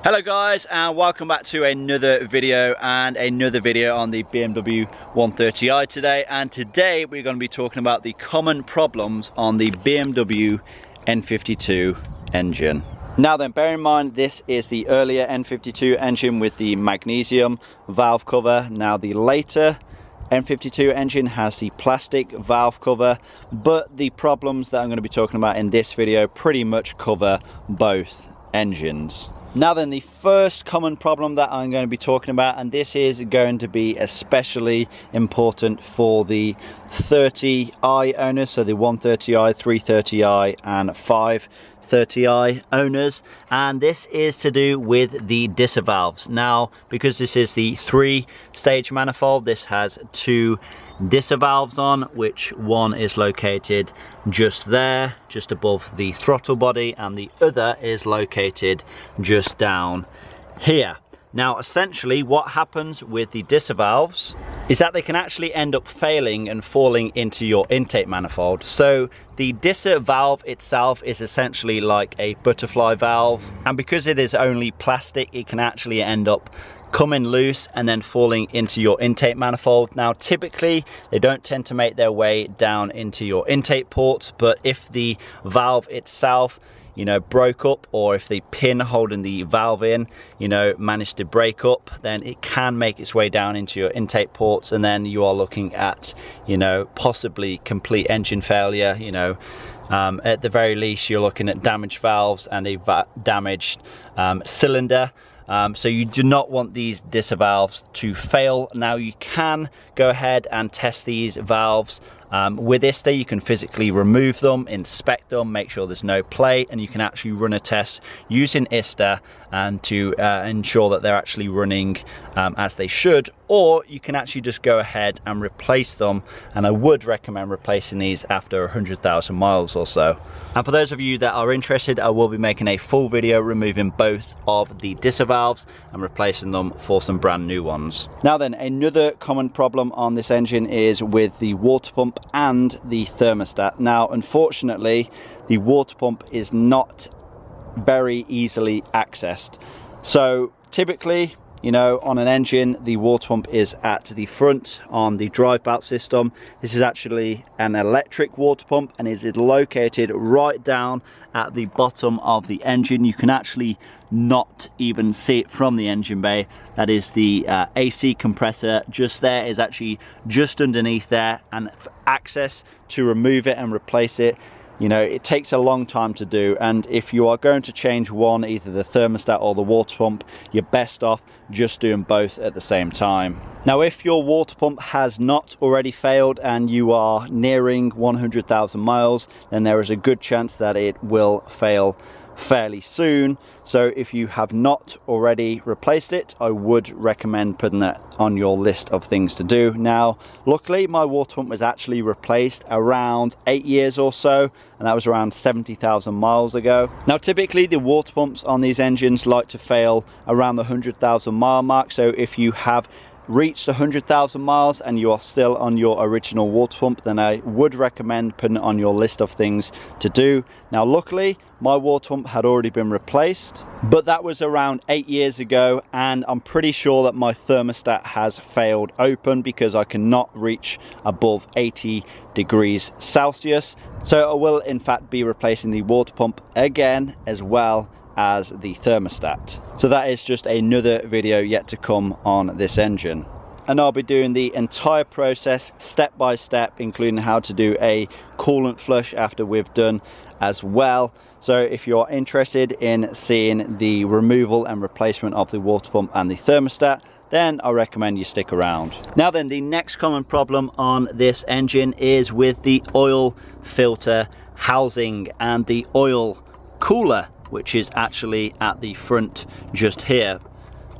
Hello guys, and welcome back to another video on the BMW 130i today. And today we're going to be talking about the common problems on the BMW N52 engine. Now then, bear in mind this is the earlier N52 engine with the magnesium valve cover. Now the later N52 engine has the plastic valve cover, but the problems that I'm going to be talking about in this video pretty much cover both engines. Now then, the first common problem that I'm going to be talking about, and this is going to be especially important for the 30i owners, so the 130i, 330i and 530i owners, and this is to do with the Dissectors valves. Now, because this is the 3-stage manifold, this has 2 Dissectors valves on, which one is located just there, just above the throttle body, and the other is located just down here. Now essentially what happens with the Dissectors valves is that they can actually end up failing and falling into your intake manifold. So the Dissectors valve itself is essentially like a butterfly valve, and because it is only plastic, it can actually end up coming loose and then falling into your intake manifold. Now typically they don't tend to make their way down into your intake ports, but if the valve itself broke up, or if the pin holding the valve in managed to break up, then it can make its way down into your intake ports, and then you are looking at possibly complete engine failure. At the very least you're looking at damaged valves and a damaged cylinder. So you do not want these Dissectors valves to fail. Now you can go ahead and test these valves with ISTA. You can physically remove them, inspect them, make sure there's no play, and you can actually run a test using ISTA and to ensure that they're actually running as they should. Or you can actually just go ahead and replace them, and I would recommend replacing these after 100,000 miles or so. And for those of you that are interested, I will be making a full video removing both of the Dissectors valves and replacing them for some brand new ones. Now then, another common problem on this engine is with the water pump and the thermostat. Now unfortunately the water pump is not very easily accessed. So typically, on an engine, the water pump is at the front on the drive belt system. This is actually an electric water pump and is located right down at the bottom of the engine. You can actually not even see it from the engine bay. That is the AC compressor just there, is actually just underneath there, and for access to remove it and replace it, it takes a long time to do. And if you are going to change one, either the thermostat or the water pump, you're best off just doing both at the same time. Now if your water pump has not already failed and you are nearing 100,000 miles, then there is a good chance that it will fail fairly soon. So if you have not already replaced it, I would recommend putting that on your list of things to do. Now luckily my water pump was actually replaced around 8 years or so, and that was around 70,000 miles ago. Now typically the water pumps on these engines like to fail around the 100,000 mile mark. So if you have reached 100,000 miles and you are still on your original water pump, then I would recommend putting it on your list of things to do. Now luckily my water pump had already been replaced, but that was around 8 years ago, and I'm pretty sure that my thermostat has failed open because I cannot reach above 80 degrees Celsius. So I will in fact be replacing the water pump again, as well as the thermostat. So that is just another video yet to come on this engine, and I'll be doing the entire process step by step, including how to do a coolant flush after we've done as well. So if you're interested in seeing the removal and replacement of the water pump and the thermostat, then I recommend you stick around. Now then, the next common problem on this engine is with the oil filter housing and the oil cooler, which is actually at the front just here.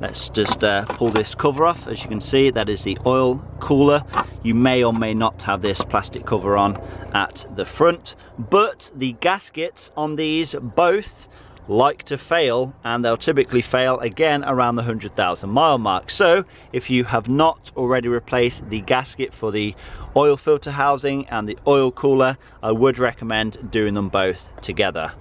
Let's just pull this cover off. As you can see, that is the oil cooler. You may or may not have this plastic cover on at the front, but the gaskets on these both like to fail, and they'll typically fail again around the 100,000 mile mark. So if you have not already replaced the gasket for the oil filter housing and the oil cooler, I would recommend doing them both together.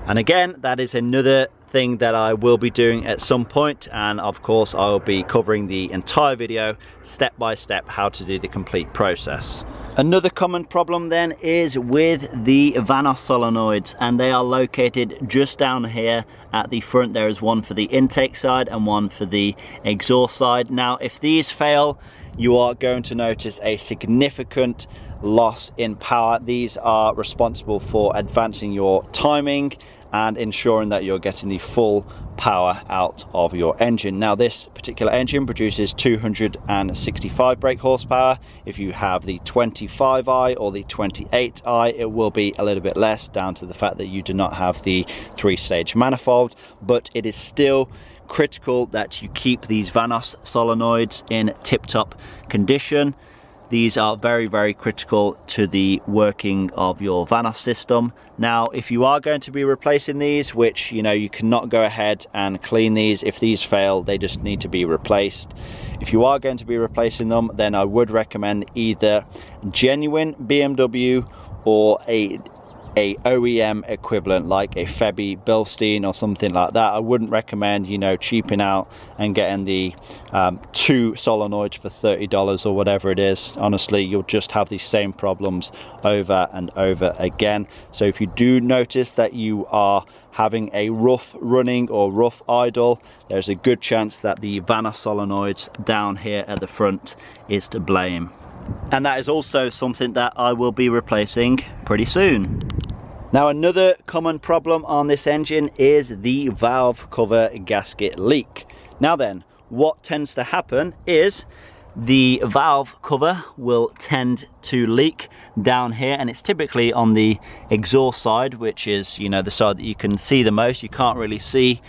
And again, that is another something that I will be doing at some point, and of course I'll be covering the entire video step by step how to do the complete process. Another common problem then is with the Vanna Solenoids, and they are located just down here at the front. There is one for the intake side and one for the exhaust side. Now if these fail, you are going to notice a significant loss in power. These are responsible for advancing your timing and ensuring that you're getting the full power out of your engine. Now this particular engine produces 265 brake horsepower. If you have the 25i or the 28i, it will be a little bit less, down to the fact that you do not have the 3-stage manifold, but it is still critical that you keep these Vanna solenoids in tip-top condition. These are very, very critical to the working of your Vanna system. Now, if you are going to be replacing these, which you cannot go ahead and clean these, if these fail, they just need to be replaced. If you are going to be replacing them, then I would recommend either genuine BMW or a OEM equivalent like a Febby Bilstein or something like that. I wouldn't recommend cheaping out and getting the 2 solenoids for $30 or whatever it is. Honestly, you'll just have these same problems over and over again. So if you do notice that you are having a rough running or rough idle, there's a good chance that the Vanna solenoids down here at the front is to blame. And that is also something that I will be replacing pretty soon. Now another common problem on this engine is the valve cover gasket leak. Now then, what tends to happen is the valve cover will tend to leak down here, and it's typically on the exhaust side, which is the side that you can see the most. You can't really see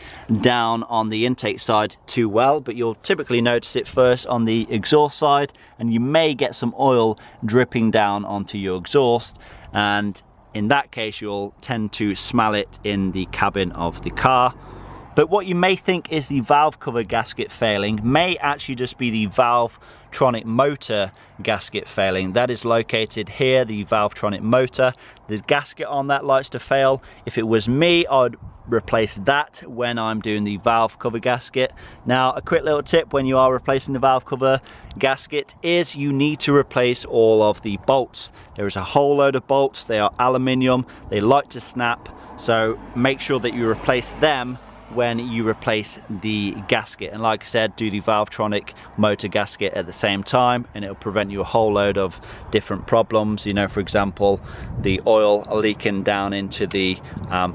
down on the intake side too well, but you'll typically notice it first on the exhaust side, and you may get some oil dripping down onto your exhaust, and in that case you'll tend to smell it in the cabin of the car. But what you may think is the valve cover gasket failing may actually just be the Valvetronic motor gasket failing. That is located here, the Valvetronic motor. The gasket on that likes to fail. If it was me, I'd replace that when I'm doing the valve cover gasket. Now a quick little tip when you are replacing the valve cover gasket is you need to replace all of the bolts. There is a whole load of bolts. They are aluminium, they like to snap, so make sure that you replace them when you replace the gasket. And like I said, do the Valvetronic motor gasket at the same time, and it'll prevent you a whole load of different problems. For example, the oil leaking down into the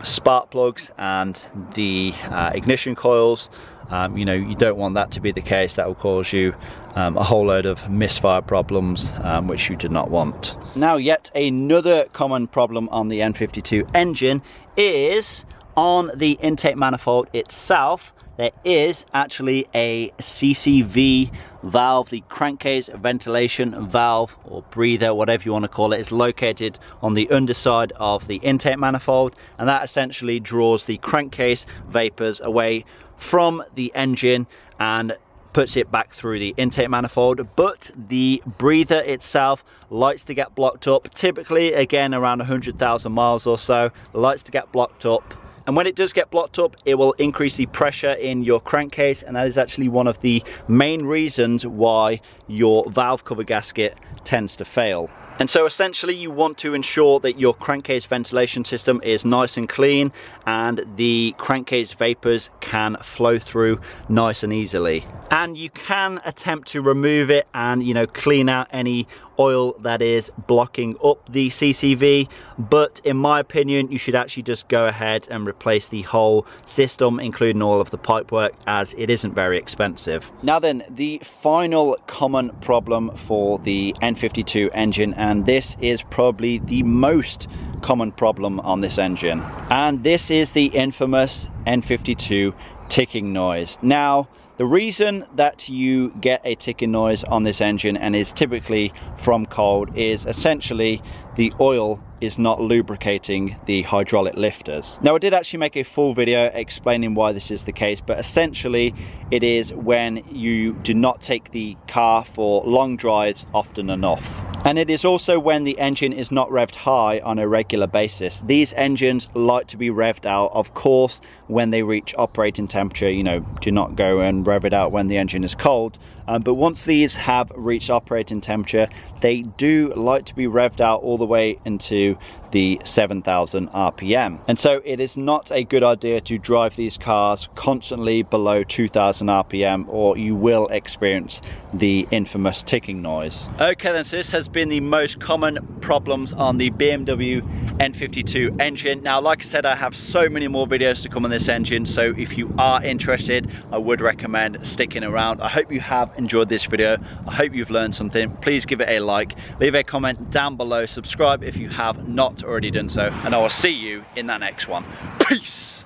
spark plugs and the ignition coils. You don't want that to be the case. That will cause you a whole load of misfire problems, which you do not want. Now, yet another common problem on the N52 engine is on the intake manifold itself. There is actually a CCV valve, the crankcase ventilation valve or breather, whatever you want to call it. Is located on the underside of the intake manifold, and that essentially draws the crankcase vapors away from the engine and puts it back through the intake manifold. But the breather itself likes to get blocked up, typically again around 100,000 miles or so, likes to get blocked up. And when it does get blocked up, it will increase the pressure in your crankcase, and that is actually one of the main reasons why your valve cover gasket tends to fail. And so essentially you want to ensure that your crankcase ventilation system is nice and clean, and the crankcase vapors can flow through nice and easily. And you can attempt to remove it and clean out any oil that is blocking up the CCV, but in my opinion you should actually just go ahead and replace the whole system, including all of the pipework, as it isn't very expensive. Now then, the final common problem for the N52 engine, and this is probably the most common problem on this engine, and this is the infamous N52 ticking noise. Now, the reason that you get a ticking noise on this engine, and is typically from cold, is essentially the oil is not lubricating the hydraulic lifters. Now, I did actually make a full video explaining why this is the case, but essentially it is when you do not take the car for long drives often enough. And it is also when the engine is not revved high on a regular basis. These engines like to be revved out, of course, when they reach operating temperature. You know, do not go and rev it out when the engine is cold. But once these have reached operating temperature, they do like to be revved out all the way into the 7,000 RPM. And so it is not a good idea to drive these cars constantly below 2,000 RPM, or you will experience the infamous ticking noise. Okay then, so this has been the most common problems on the BMW N52 engine. Now, like I said, I have so many more videos to come on this engine, so if you are interested, I would recommend sticking around. I hope you have enjoyed this video. I hope you've learned something. Please give it a like, leave a comment down below, subscribe if you have not already done so, and I will see you in that next one. Peace.